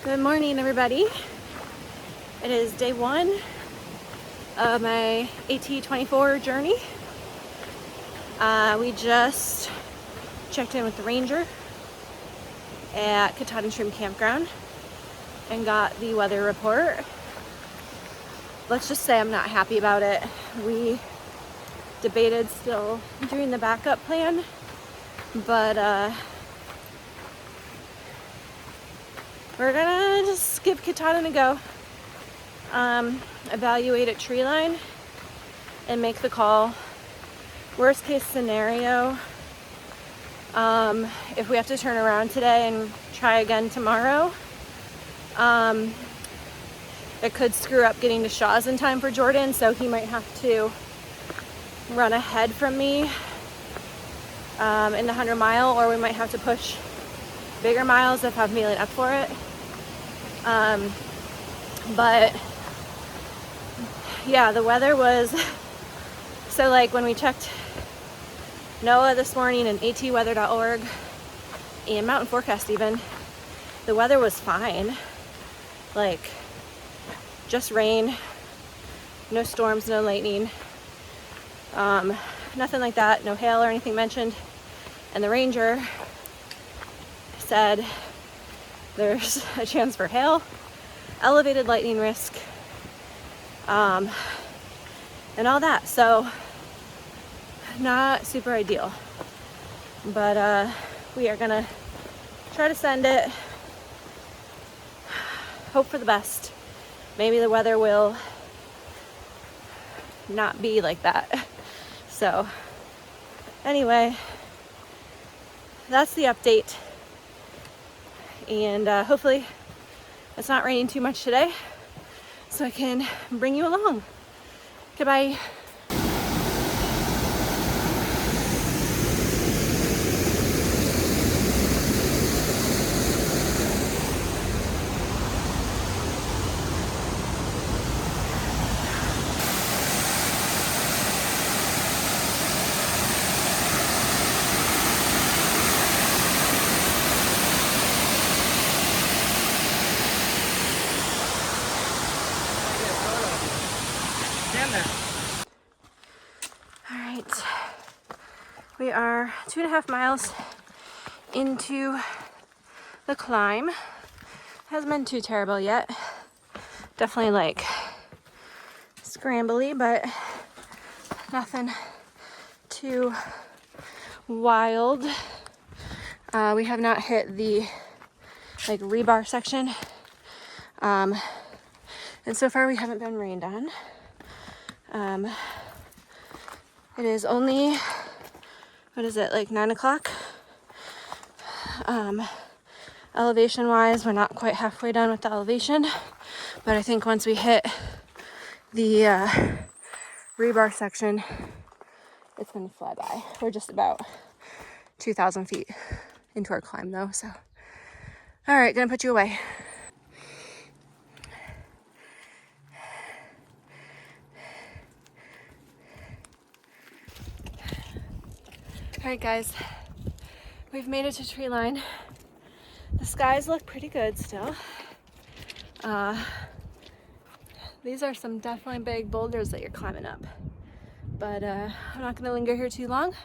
Good morning, everybody. It is day one of my AT24 journey. We just checked in with the ranger at Katahdin Stream Campground and got the weather report. Let's just say I'm not happy about it. We debated still doing the backup plan, but we're gonna just give Katahdin a go. Evaluate at tree line and make the call. Worst case scenario, if we have to turn around today and try again tomorrow, it could screw up getting to Shaw's in time for Jordan, so he might have to run ahead from me in the 100-mile, or we might have to push bigger miles if I'm feeling up for it. But yeah, the weather was so, like, when we checked NOAA this morning and atweather.org and Mountain Forecast, even the weather was fine, like just rain, no storms, no lightning, nothing like that, no hail or anything mentioned. And the ranger said there's a chance for hail, elevated lightning risk, and all that. So not super ideal, but we are gonna try to send it, hope for the best. Maybe the weather will not be like that. So anyway, that's the update, and hopefully it's not raining too much today so I can bring you along. Goodbye. Alright, we are 2.5 miles into the climb. Hasn't been too terrible yet. Definitely like scrambly, but nothing too wild. We have not hit the like rebar section, and so far we haven't been rained on. It is only, what is it, like 9 o'clock? Elevation wise, we're not quite halfway done with the elevation, but I think once we hit the rebar section, it's gonna fly by. We're just about 2,000 feet into our climb though, so. All right, gonna put you away. Alright guys, we've made it to tree line. The skies look pretty good still. These are some definitely big boulders that you're climbing up. But I'm not gonna linger here too long.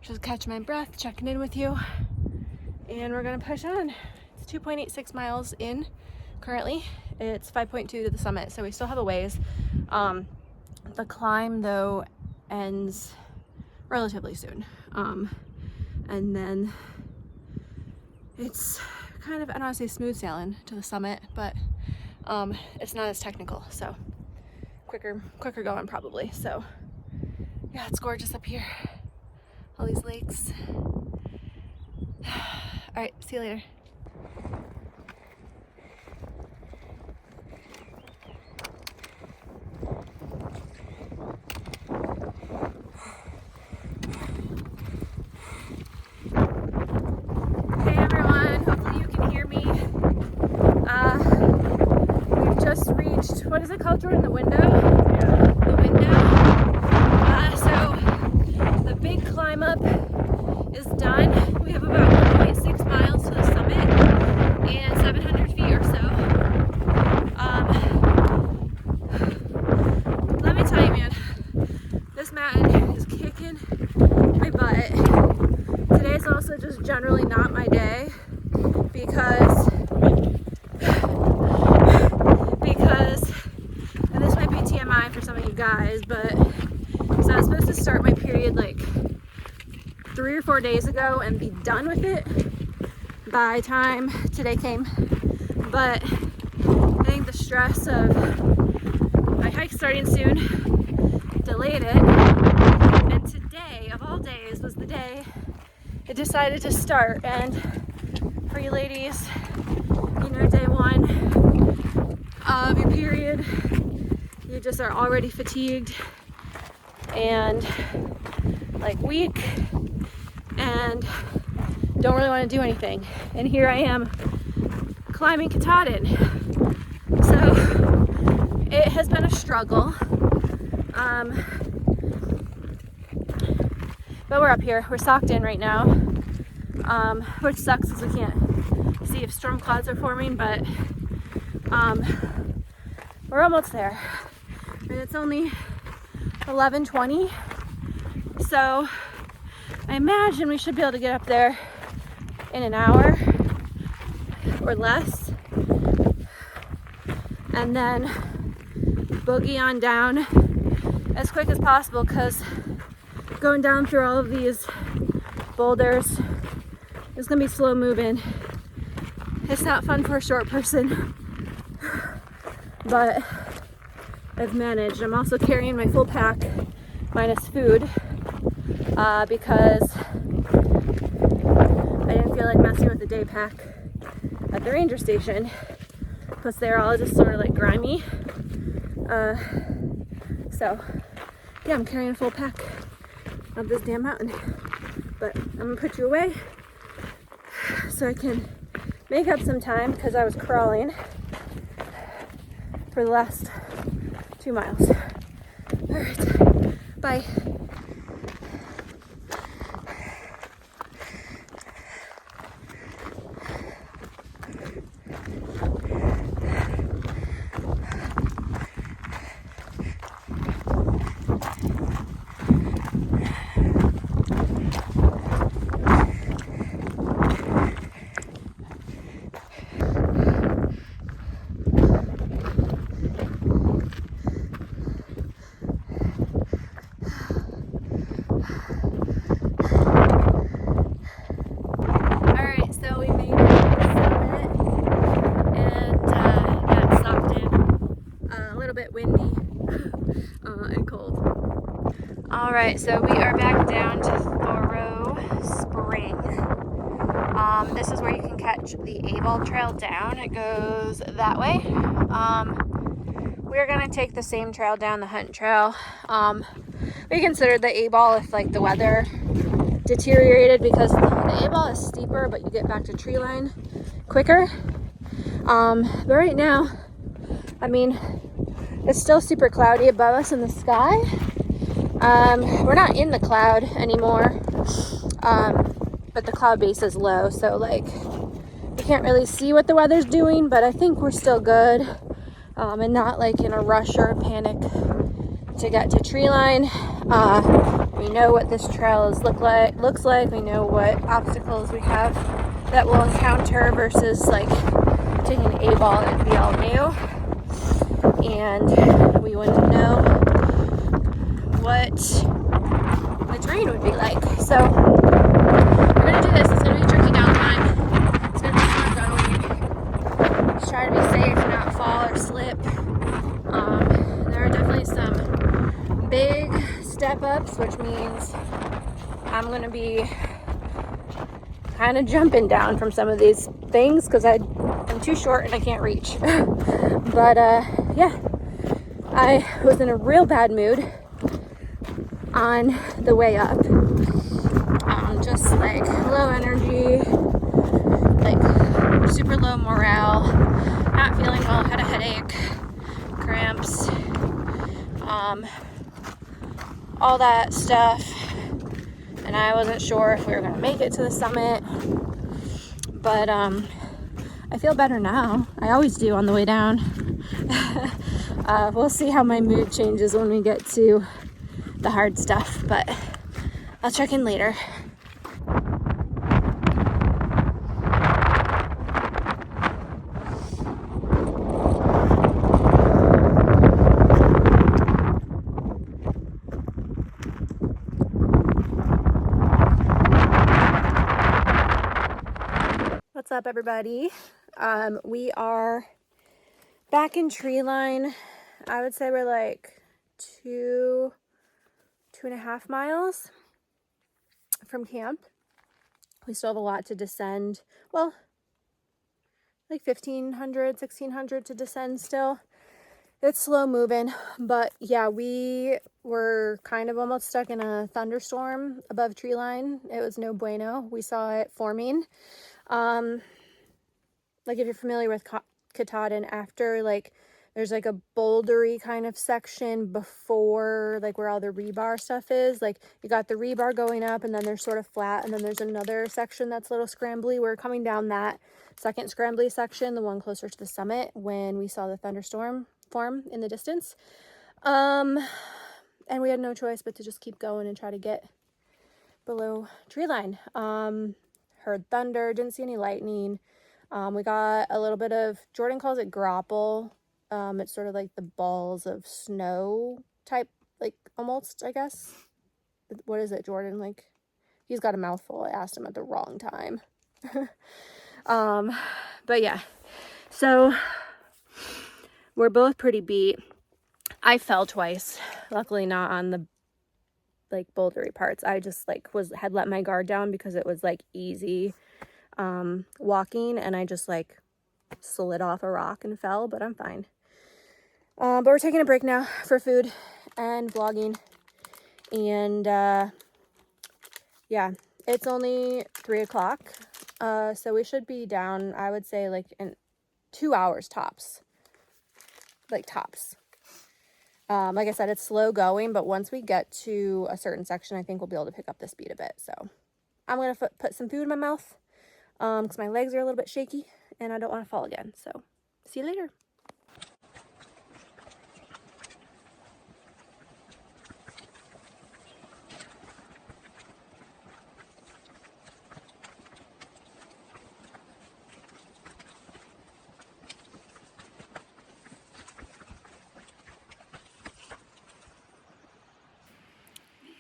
Just catch my breath, checking in with you. And we're gonna push on. It's 2.86 miles in currently. It's 5.2 to the summit, so we still have a ways. The climb though ends relatively soon. And then it's kind of, I don't want to say smooth sailing to the summit, but it's not as technical, so quicker going probably. So yeah, it's gorgeous up here, all these lakes. All right, see you later. What is it called, Jordan? The window? Yeah. The window. So the big climb up is done. We have about 1.6 miles to the summit and 700 feet or so. generally not my day because, and this might be TMI for some of you guys, but so I was supposed to start my period like 3 or 4 days ago and be done with it by time today came. But I think the stress of my hike starting soon delayed it. And today, of all days, was the day it decided to start. And for you ladies, you know, day 1 of your period, you just are already fatigued and like weak and don't really want to do anything. And here I am climbing Katahdin. So it has been a struggle. But we're up here. We're socked in right now, which sucks because we can't see if storm clouds are forming, but we're almost there. And it's only 11:20, so I imagine we should be able to get up there in an hour or less, and then boogie on down as quick as possible, because going down through all of these boulders is gonna be slow moving. It's not fun for a short person, but I've managed. I'm also carrying my full pack minus food because I didn't feel like messing with the day pack at the ranger station. Plus they're all just sort of like grimy. So yeah, I'm carrying a full pack of this damn mountain. But I'm gonna put you away so I can make up some time because I was crawling for the last 2 miles. All right, bye. Alright, so we are back down to Thoreau Spring. This is where you can catch the A-Ball trail down. It goes that way. We're going to take the same trail down, the Hunt Trail. We considered the A-Ball if like the weather deteriorated, because the A-Ball is steeper, but you get back to tree line quicker. But right now, I mean, it's still super cloudy above us in the sky. We're not in the cloud anymore, but the cloud base is low, so like we can't really see what the weather's doing, but I think we're still good, and not like in a rush or a panic to get to tree line. We know what this trail looks like. We know what obstacles we have that we'll encounter versus like taking an A-Ball. It'd be all new, and we wouldn't know what the terrain would be like. So we're gonna do this. It's gonna be a tricky down climb. It's gonna be smart going. Just try to be safe, not fall or slip. There are definitely some big step ups, which means I'm gonna be kind of jumping down from some of these things because I'm too short and I can't reach. But yeah, I was in a real bad mood on the way up. Just like low energy, like super low morale, not feeling well, had a headache, cramps, all that stuff. And I wasn't sure if we were gonna make it to the summit, but I feel better now. I always do on the way down. We'll see how my mood changes when we get to the hard stuff, but I'll check in later. What's up, everybody? We are back in tree line. I would say we're like 2.5 miles from camp. We still have a lot to descend. Well, like 1,500, 1,600 to descend still. It's slow moving, but yeah, we were kind of almost stuck in a thunderstorm above tree line. It was no bueno. We saw it forming. Like if you're familiar with Katahdin, after like there's like a bouldery kind of section before like where all the rebar stuff is. Like you got the rebar going up and then there's sort of flat, and then there's another section that's a little scrambly. We're coming down that second scrambly section, the one closer to the summit, when we saw the thunderstorm form in the distance. And we had no choice but to just keep going and try to get below tree line. Heard thunder, didn't see any lightning. We got a little bit of, Jordan calls it grapple. It's sort of like the balls of snow type, like almost, I guess. What is it, Jordan? Like, he's got a mouthful. I asked him at the wrong time. But yeah, so we're both pretty beat. I fell twice, luckily not on the like bouldery parts. I just like had let my guard down because it was like easy walking, and I just like slid off a rock and fell, but I'm fine. But we're taking a break now for food and vlogging, and yeah, it's only 3 o'clock, so we should be down, I would say, like in 2 hours tops, like tops. Like I said, it's slow going, but once we get to a certain section, I think we'll be able to pick up the speed a bit. So I'm gonna put some food in my mouth because my legs are a little bit shaky and I don't want to fall again. So see you later.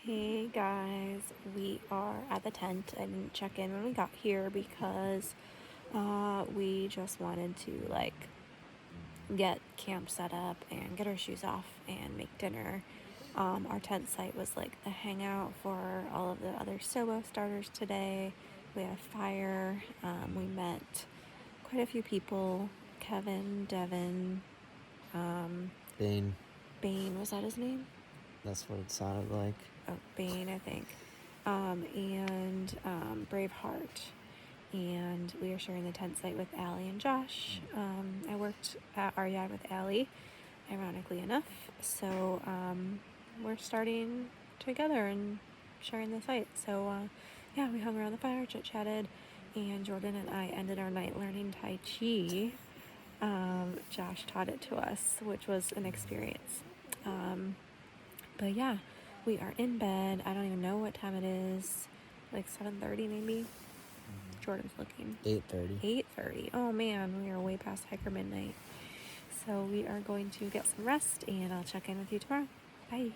Hey guys, we are at the tent. I didn't check in when we got here because we just wanted to like get camp set up and get our shoes off and make dinner. Our tent site was like the hangout for all of the other SOBO starters today. We had a fire. We met quite a few people. Kevin, Devin, Bane, was that his name? That's what it sounded like. Oh, Bane, I think. And Braveheart. And we are sharing the tent site with Allie and Josh. I worked at REI with Allie, ironically enough. So we're starting together and sharing the site. So yeah, we hung around the fire, chit-chatted, and Jordan and I ended our night learning Tai Chi. Josh taught it to us, which was an experience. But yeah, we are in bed. I don't even know what time it is. Like 7:30 maybe. Jordan's looking. 8:30. 8:30. Oh man, we are way past hiker midnight. So we are going to get some rest, and I'll check in with you tomorrow. Bye.